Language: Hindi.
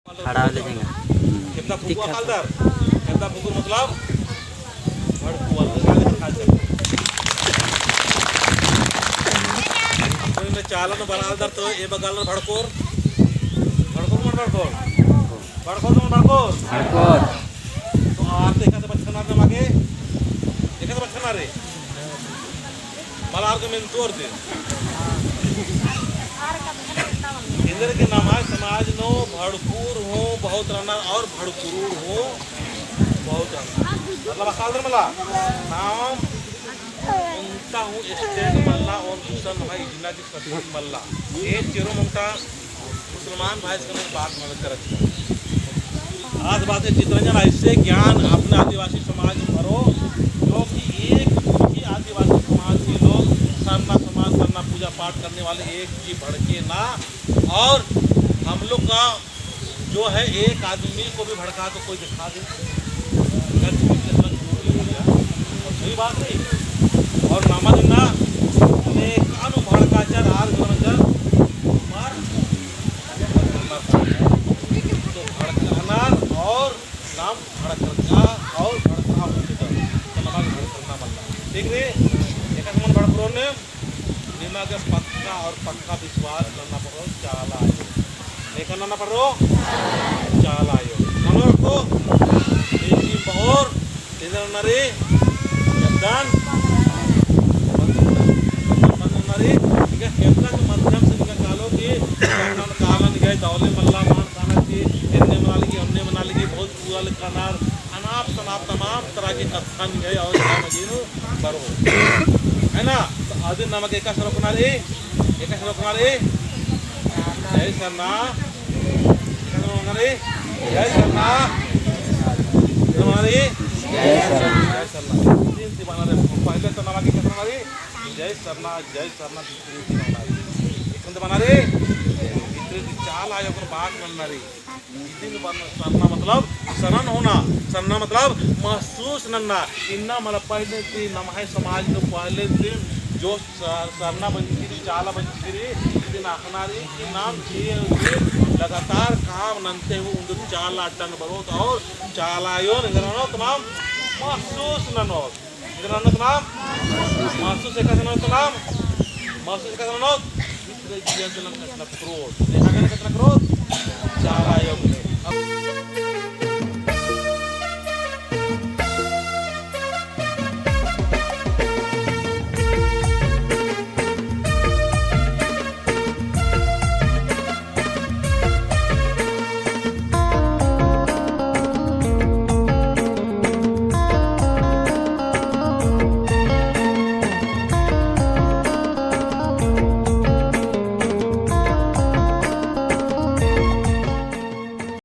खड़ा हो जाएगा कितना फुकुआ खालदार कितना फुकुर मतलब भड़कुआ लगा खा सकते कोई में चालन बनालदार तो ये बगाल भड़कोर भड़कोर मन भड़कोर भड़कोर मन भड़कोर हड़कोर तो आप देखा तो बच्चन आने मागे देखा तो बच्चन आ रहे मला आर्गुमेंट तोड़ दे इंद्र के नामाज समाज नो भड़कूर हो बहुत रना और भड़कुरूर हो बहुत रना मतलब अकाल मला नाम उनका हूँ स्टेट मल्ला और दूसरा भाई जिला की सतीश मल्ला एक चेरो ममता मुसलमान भाई करने की बात मदद कर आज बात है चित्रंजन ऐसे ज्ञान अपने आदिवासी समाज में भरो जो कि एक ही आदिवासी समाज के लोग सरना समाज करना पूजा पाठ करने वाले एक जी भड़के ना और हम लोग का जो है एक आदमी को भी भड़का तो कोई दिखा दे सही बात नहीं और नामा देना कानू भड़काचर आर गुरमचर मार तो भड़काना और नाम भड़का और भड़का तो नाम भड़कना मतलब ठीक रे एक मन भड़करो ने निमा के पक्का और पक्का विश्वास करना पड़ो चाला आयो नहीं करना पड़ो चाला आयो नंबर को देसी बहोर इधर नरे जबदान नरे ठीक है केतना के माध्यम से निकालो कि कानन कालन गए दौले मल्ला मान काना की इन्ने बना लगी हमने बना लगी बहुत पूरा लिखानार अनाप शनाप तमाम तरह के कथन गए और मजीनो बरो है ना तो आदि नामक एका श्लोकनारे जय सरना जय सरना हमारे जय सरना तीन सी बना रहे पहले तो नामक एका श्लोकनारे जय सरना दूसरी सी बना रहे एक बना रहे दूसरी सी चाल आयो पर बात बनना रही तीन सरना मतलब शरण होना सरना मतलब महसूस नन्ना इन्ना मतलब पहले थी नमाय समाज में पहले दिन जो सरना बंचीरी चाला बंचीरी दिन आखनारी के नाम लगातार काम नंते हुए उन चाला टन बरोत और चालायो निगरानो तमाम महसूस ननो निगरानो तमाम महसूस एक ननो तमाम महसूस एक ननो इतने जीवन चलन कितना क्रोध देखा कितना क्रोध चालायो